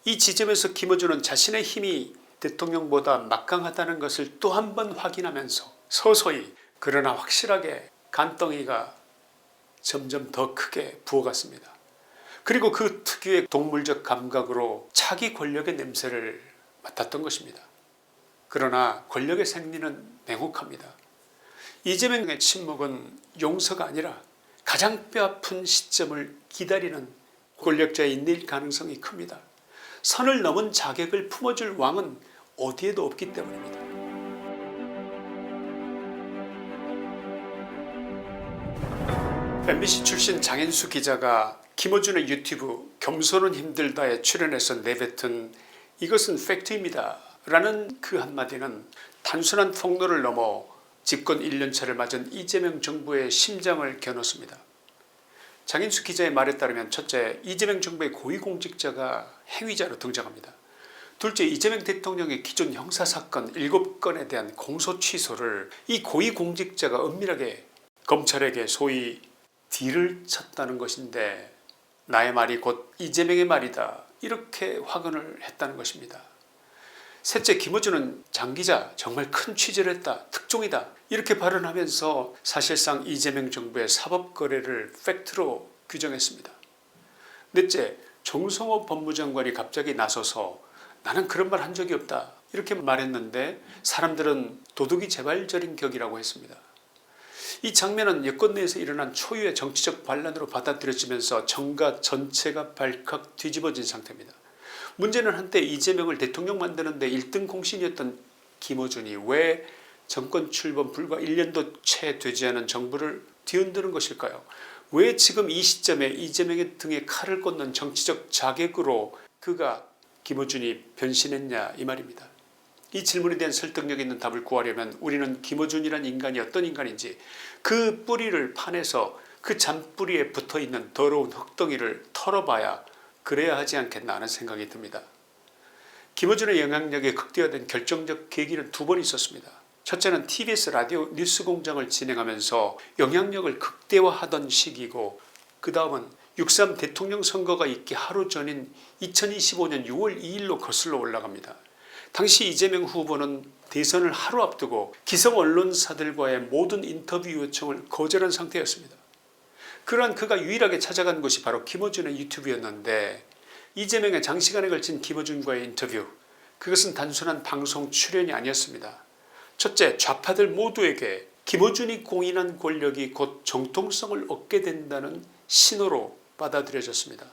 이 지점에서 김어준은 자신의 힘이 대통령보다 막강하다는 것을 또 한 번 확인하면서 서서히 그러나 확실하게 간덩이가 점점 더 크게 부어갔습니다. 그리고 그 특유의 동물적 감각으로 차기 권력의 냄새를 맡았던 것입니다. 그러나 권력의 생리는 냉혹합니다. 이재명의 침묵은 용서가 아니라 가장 뼈아픈 시점을 기다리는 권력자의 인내일 가능성이 큽니다. 선을 넘은 자격을 품어줄 왕은 어디에도 없기 때문입니다. MBC 출신 장인수 기자가 김어준의 유튜브 겸손은 힘들다에 출연해서 내뱉은 이것은 팩트입니다 라는 그 한마디는 단순한 폭로를 넘어 집권 1년차를 맞은 이재명 정부의 심장을 겨눴습니다. 장인수 기자의 말에 따르면 첫째, 이재명 정부의 고위공직자가 행위자로 등장합니다. 둘째, 이재명 대통령의 기존 형사사건 7건에 대한 공소 취소를 이 고위공직자가 은밀하게 검찰에게 소위 딜을 쳤다는 것인데 나의 말이 곧 이재명의 말이다 이렇게 확언을 했다는 것입니다. 셋째, 김어준은 장기자 정말 큰 취재를 했다 특종이다 이렇게 발언하면서 사실상 이재명 정부의 사법거래를 팩트로 규정했습니다. 넷째, 정성호 법무장관이 갑자기 나서서 나는 그런 말 한 적이 없다 이렇게 말했는데 사람들은 도둑이 재발절인 격이라고 했습니다. 이 장면은 여권 내에서 일어난 초유의 정치적 반란으로 받아들여지면서 정가 전체가 발칵 뒤집어진 상태입니다. 문제는 한때 이재명을 대통령 만드는 데 1등 공신이었던 김어준이 왜 정권 출범 불과 1년도 채 되지 않은 정부를 뒤흔드는 것일까요? 왜 지금 이 시점에 이재명의 등에 칼을 꽂는 정치적 자객으로 그가 김어준이 변신했냐 이 말입니다. 이 질문에 대한 설득력 있는 답을 구하려면 우리는 김어준이란 인간이 어떤 인간인지 그 뿌리를 파내서 그 잔뿌리에 붙어있는 더러운 흙덩이를 털어봐야 그래야 하지 않겠나 하는 생각이 듭니다. 김어준의 영향력이 극대화된 결정적 계기는 두 번 있었습니다. 첫째는 TBS 라디오 뉴스공장을 진행하면서 영향력을 극대화하던 시기고 그 다음은 6.3 대통령 선거가 있기 하루 전인 2025년 6월 2일로 거슬러 올라갑니다. 당시 이재명 후보는 대선을 하루 앞두고 기성 언론사들과의 모든 인터뷰 요청을 거절한 상태였습니다. 그러한 그가 유일하게 찾아간 곳이 바로 김어준의 유튜브였는데 이재명의 장시간에 걸친 김어준과의 인터뷰 그것은 단순한 방송 출연이 아니었습니다. 첫째, 좌파들 모두에게 김어준이 공인한 권력이 곧 정통성을 얻게 된다는 신호로 받아들여졌습니다.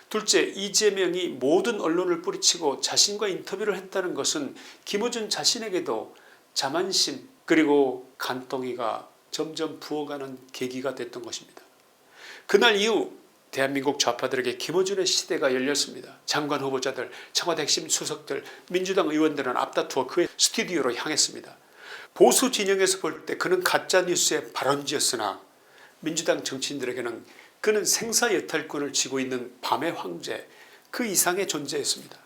둘째, 이재명이 모든 언론을 뿌리치고 자신과 인터뷰를 했다는 것은 김어준 자신에게도 자만심 그리고 간덩이가 점점 부어가는 계기가 됐던 것입니다. 그날 이후 대한민국 좌파들에게 김어준의 시대가 열렸습니다. 장관 후보자들, 청와대 핵심 수석들, 민주당 의원들은 앞다투어 그의 스튜디오로 향했습니다. 보수 진영에서 볼 때 그는 가짜뉴스의 발원지였으나 민주당 정치인들에게는 그는 생사여탈권을 쥐고 있는 밤의 황제 그 이상의 존재였습니다.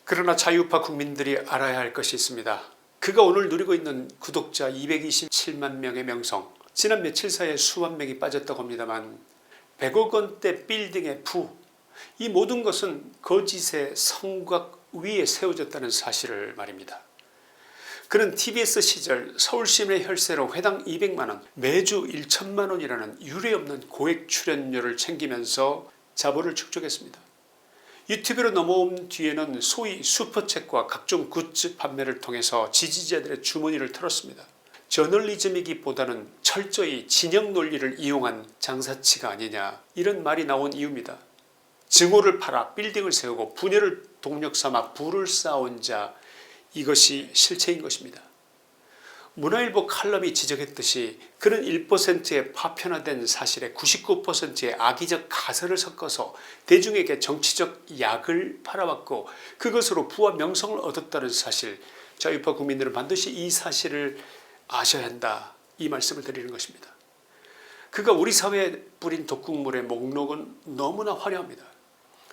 그러나 자유파 국민들이 알아야 할 것이 있습니다. 그가 오늘 누리고 있는 구독자 227만 명의 명성 지난 며칠 사이에 수만 명이 빠졌다고 합니다만 100억 원대 빌딩의 부 이 모든 것은 거짓의 성곽 위에 세워졌다는 사실을 말입니다. 그는 TBS 시절 서울시민의 혈세로 회당 200만원 매주 1천만원이라는 유례없는 고액 출연료를 챙기면서 자본을 축적했습니다. 유튜브로 넘어온 뒤에는 소위 슈퍼챗과 각종 굿즈 판매를 통해서 지지자들의 주머니를 털었습니다. 저널리즘이기보다는 철저히 진영 논리를 이용한 장사치가 아니냐 이런 말이 나온 이유입니다. 증오를 팔아 빌딩을 세우고 분열을 동력 삼아 부를 쌓아온 자 이것이 실체인 것입니다. 문화일보 칼럼이 지적했듯이 그는 1%의 파편화된 사실에 99%의 악의적 가설을 섞어서 대중에게 정치적 약을 팔아왔고 그것으로 부와 명성을 얻었다는 사실 자유파 국민들은 반드시 이 사실을 아셔야 한다 이 말씀을 드리는 것입니다. 그가 우리 사회에 뿌린 독극물의 목록은 너무나 화려합니다.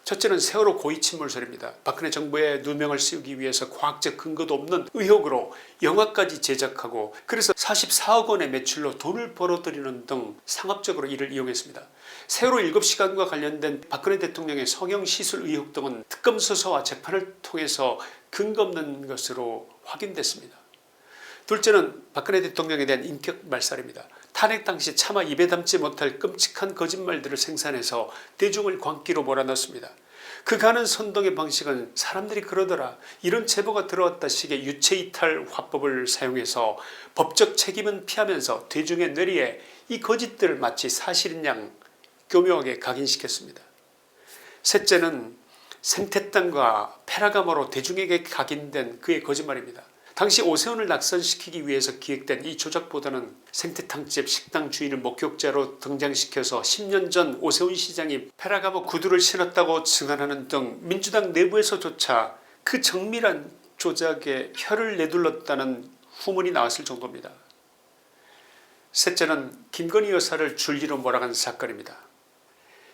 첫째는 세월호 고의 침몰설입니다. 박근혜 정부의 누명을 씌우기 위해서 과학적 근거도 없는 의혹으로 영화까지 제작하고 그래서 44억 원의 매출로 돈을 벌어들이는 등 상업적으로 이를 이용했습니다. 세월호 7시간과 관련된 박근혜 대통령의 성형시술 의혹 등은 특검 수사와 재판을 통해서 근거 없는 것으로 확인됐습니다. 둘째는 박근혜 대통령에 대한 인격 말살입니다. 탄핵 당시 차마 입에 담지 못할 끔찍한 거짓말들을 생산해서 대중을 광기로 몰아넣습니다. 그가는 선동의 방식은 사람들이 그러더라, 이런 제보가 들어왔다 식의 유체이탈 화법을 사용해서 법적 책임은 피하면서 대중의 뇌리에 이 거짓들을 마치 사실인 양 교묘하게 각인시켰습니다. 셋째는 생태땅과 페라가모로 대중에게 각인된 그의 거짓말입니다. 당시 오세훈을 낙선시키기 위해서 기획된 이 조작보다는 생태탕집 식당 주인을 목격자로 등장시켜서 10년 전 오세훈 시장이 페라가모 구두를 신었다고 증언하는 등 민주당 내부에서조차 그 정밀한 조작에 혀를 내둘렀다는 후문이 나왔을 정도입니다. 셋째는 김건희 여사를 줄리로 몰아간 사건입니다.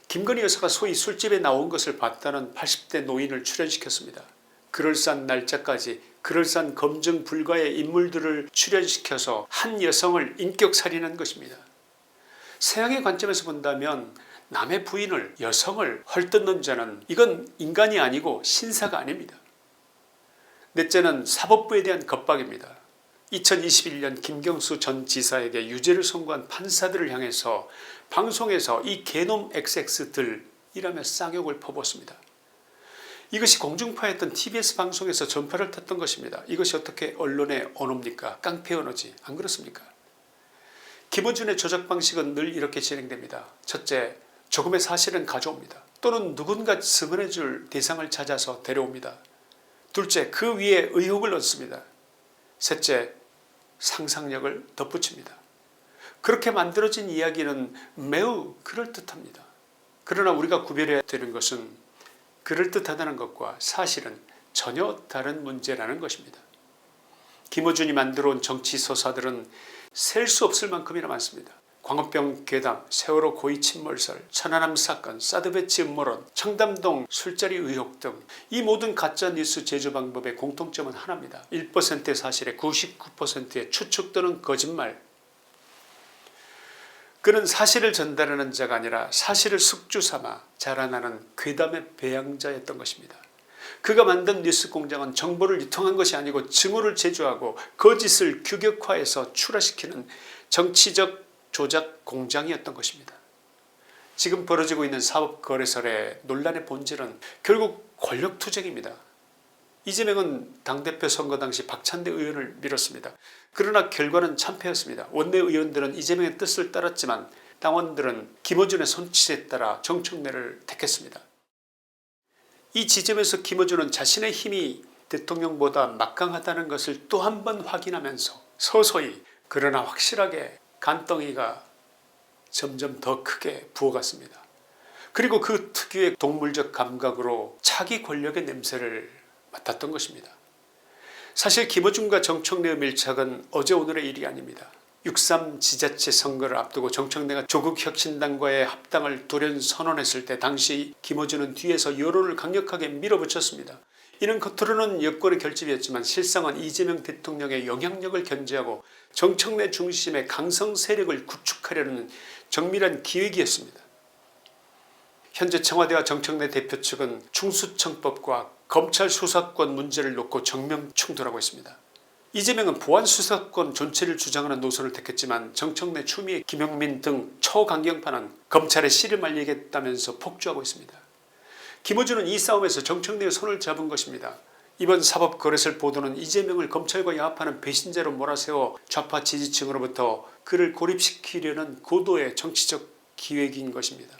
김건희 여사가 소위 술집에 나온 것을 봤다는 80대 노인을 출연시켰습니다. 그럴싸한 날짜까지 그럴싸한 검증 불가의 인물들을 출연시켜서 한 여성을 인격살인한 것입니다. 서양의 관점에서 본다면 남의 부인을 여성을 헐뜯는 자는 이건 인간이 아니고 신사가 아닙니다. 넷째는 사법부에 대한 겁박입니다. 2021년 김경수 전 지사에게 유죄를 선고한 판사들을 향해서 방송에서 이 개놈 XX들이라며 쌍욕을 퍼붓습니다. 이것이 공중파였던 TBS 방송에서 전파를 탔던 것입니다. 이것이 어떻게 언론의 언어입니까? 깡패 언어지, 안 그렇습니까? 김어준의 조작 방식은 늘 이렇게 진행됩니다. 첫째, 조금의 사실은 가져옵니다. 또는 누군가 증언해줄 대상을 찾아서 데려옵니다. 둘째, 그 위에 의혹을 얹습니다. 셋째, 상상력을 덧붙입니다. 그렇게 만들어진 이야기는 매우 그럴듯합니다. 그러나 우리가 구별해야 되는 것은 그럴듯하다는 것과 사실은 전혀 다른 문제라는 것입니다. 김어준이 만들어온 정치서사들은 셀 수 없을 만큼이나 많습니다. 광우병 괴담, 세월호 고의 침몰설, 천안함 사건, 사드 배치 음모론, 청담동 술자리 의혹 등 이 모든 가짜뉴스 제조 방법의 공통점은 하나입니다. 1%의 사실에 99%의 추측 또는 거짓말. 그는 사실을 전달하는 자가 아니라 사실을 숙주삼아 자라나는 괴담의 배양자였던 것입니다. 그가 만든 뉴스공장은 정보를 유통한 것이 아니고 증오를 제조하고 거짓을 규격화해서 출하시키는 정치적 조작 공장이었던 것입니다. 지금 벌어지고 있는 사법거래설의 논란의 본질은 결국 권력투쟁입니다. 이재명은 당대표 선거 당시 박찬대 의원을 밀었습니다. 그러나 결과는 참패였습니다. 원내의원들은 이재명의 뜻을 따랐지만 당원들은 김어준의 손짓에 따라 정청래를 택했습니다. 이 지점에서 김어준은 자신의 힘이 대통령보다 막강하다는 것을 또 한 번 확인하면서 서서히 그러나 확실하게 간덩이가 점점 더 크게 부어갔습니다. 그리고 그 특유의 동물적 감각으로 차기 권력의 냄새를 맡았던 것입니다. 사실 김어준과 정청래의 밀착은 어제 오늘의 일이 아닙니다. 6.3 지자체 선거를 앞두고 정청래가 조국혁신당과의 합당을 돌연선언했을 때 당시 김어준은 뒤에서 여론을 강력하게 밀어붙였습니다. 이는 겉으로는 여권의 결집이었지만 실상은 이재명 대통령의 영향력을 견제하고 정청래 중심의 강성 세력을 구축하려는 정밀한 기획이었습니다. 현재 청와대와 정청래 대표 측은 충수청법과 검찰 수사권 문제를 놓고 정면 충돌하고 있습니다. 이재명은 보안수사권 존치를 주장하는 노선을 택했지만 정청래, 추미애, 김용민 등 초강경파는 검찰에 씨를 말리겠다면서 폭주하고 있습니다. 김어준은 이 싸움에서 정청래의 손을 잡은 것입니다. 이번 사법거래설 보도는 이재명을 검찰과 야합하는 배신자로 몰아세워 좌파 지지층으로부터 그를 고립시키려는 고도의 정치적 기획인 것입니다.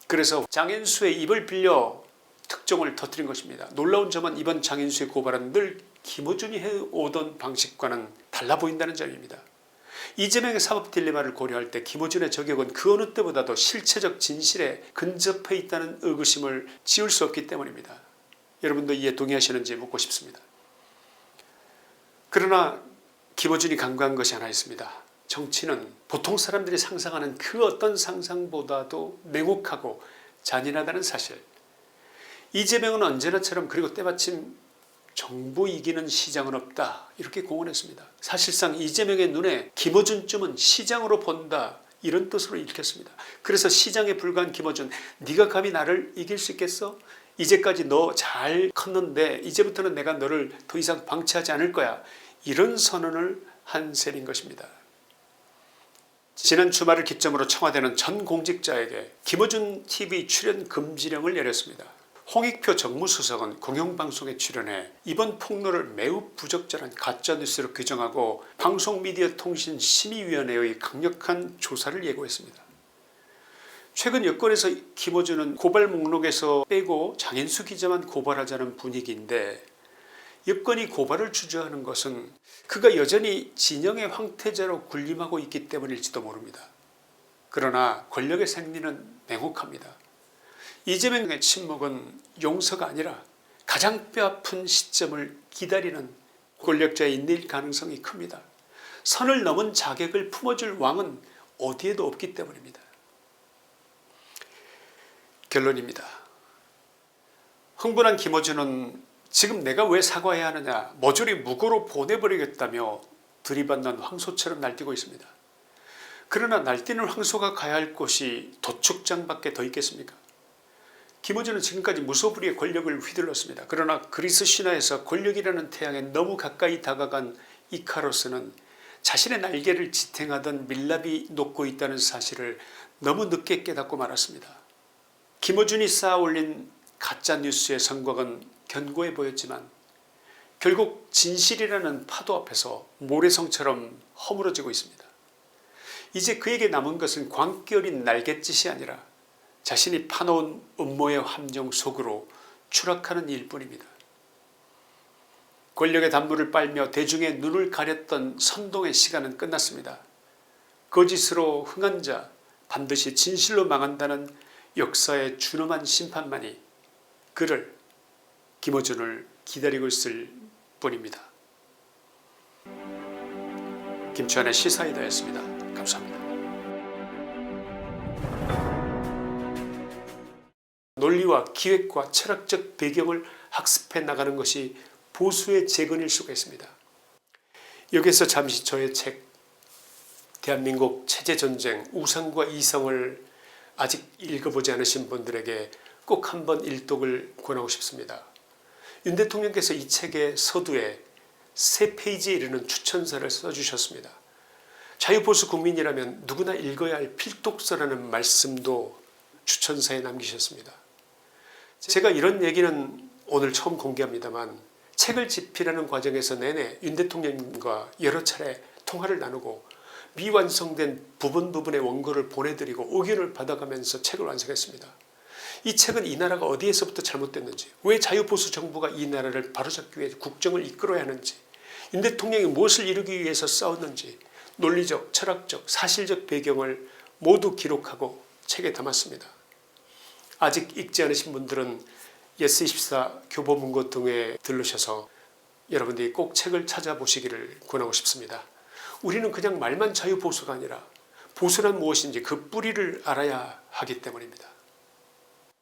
그래서 장인수의 입을 빌려 특종을 터뜨린 것입니다. 놀라운 점은 이번 장인수의 고발은 늘 김어준이 해오던 방식과는 달라 보인다는 점입니다. 이재명의 사법 딜레마를 고려할 때 김어준의 저격은 그 어느 때보다도 실체적 진실에 근접해 있다는 의구심을 지울 수 없기 때문입니다. 여러분도 이에 동의하시는지 묻고 싶습니다. 그러나 김어준이 간과한 것이 하나 있습니다. 정치는 보통 사람들이 상상하는 그 어떤 상상보다도 냉혹하고 잔인하다는 사실. 이재명은 언제나처럼 그리고 때마침 정부 이기는 시장은 없다 이렇게 공언했습니다. 사실상 이재명의 눈에 김어준쯤은 시장으로 본다 이런 뜻으로 읽혔습니다. 그래서 시장에 불과한 김어준, 네가 감히 나를 이길 수 있겠어? 이제까지 너 잘 컸는데 이제부터는 내가 너를 더 이상 방치하지 않을 거야. 이런 선언을 한 셈인 것입니다. 지난 주말을 기점으로 청와대는 전 공직자에게 김어준 TV 출연 금지령을 내렸습니다. 홍익표 정무수석은 공영방송에 출연해 이번 폭로를 매우 부적절한 가짜뉴스로 규정하고 방송미디어통신심의위원회의 강력한 조사를 예고했습니다. 최근 여권에서 김어준은 고발 목록에서 빼고 장인수 기자만 고발하자는 분위기인데 여권이 고발을 주저하는 것은 그가 여전히 진영의 황태자로 군림하고 있기 때문일지도 모릅니다. 그러나 권력의 생리는 냉혹합니다. 이재명의 침묵은 용서가 아니라 가장 뼈아픈 시점을 기다리는 권력자의 인내일 가능성이 큽니다. 선을 넘은 자격을 품어줄 왕은 어디에도 없기 때문입니다. 결론입니다. 흥분한 김어준은 지금 내가 왜 사과해야 하느냐, 모조리 무고로 보내버리겠다며 들이받는 황소처럼 날뛰고 있습니다. 그러나 날뛰는 황소가 가야 할 곳이 도축장밖에 더 있겠습니까? 김어준은 지금까지 무소불위의 권력을 휘둘렀습니다. 그러나 그리스 신화에서 권력이라는 태양에 너무 가까이 다가간 이카로스는 자신의 날개를 지탱하던 밀랍이 녹고 있다는 사실을 너무 늦게 깨닫고 말았습니다. 김어준이 쌓아올린 가짜뉴스의 성곽은 견고해 보였지만 결국 진실이라는 파도 앞에서 모래성처럼 허물어지고 있습니다. 이제 그에게 남은 것은 광기 어린 날갯짓이 아니라 자신이 파놓은 음모의 함정 속으로 추락하는 일뿐입니다. 권력의 단물을 빨며 대중의 눈을 가렸던 선동의 시간은 끝났습니다. 거짓으로 흥한 자 반드시 진실로 망한다는 역사의 준엄한 심판만이 그를, 김어준을 기다리고 있을 뿐입니다. 김치환의 시사이다였습니다. 감사합니다. 논리와 기획과 철학적 배경을 학습해 나가는 것이 보수의 재건일 수가 있습니다. 여기서 잠시 저의 책 대한민국 체제전쟁 우상과 이성을 아직 읽어보지 않으신 분들에게 꼭 한번 일독을 권하고 싶습니다. 윤 대통령께서 이 책의 서두에 3페이지에 이르는 추천서를 써주셨습니다. 자유보수 국민이라면 누구나 읽어야 할 필독서라는 말씀도 추천서에 남기셨습니다. 제가 이런 얘기는 오늘 처음 공개합니다만 책을 집필하는 과정에서 내내 윤 대통령과 여러 차례 통화를 나누고 미완성된 부분의 원고를 보내드리고 의견을 받아가면서 책을 완성했습니다. 이 책은 이 나라가 어디에서부터 잘못됐는지, 왜 자유보수 정부가 이 나라를 바로잡기 위해 국정을 이끌어야 하는지, 윤 대통령이 무엇을 이루기 위해서 싸웠는지 논리적, 철학적, 사실적 배경을 모두 기록하고 책에 담았습니다. 아직 읽지 않으신 분들은 예스24 교보문고 등에 들르셔서 여러분들이 꼭 책을 찾아보시기를 권하고 싶습니다. 우리는 그냥 말만 자유보수가 아니라 보수란 무엇인지 그 뿌리를 알아야 하기 때문입니다.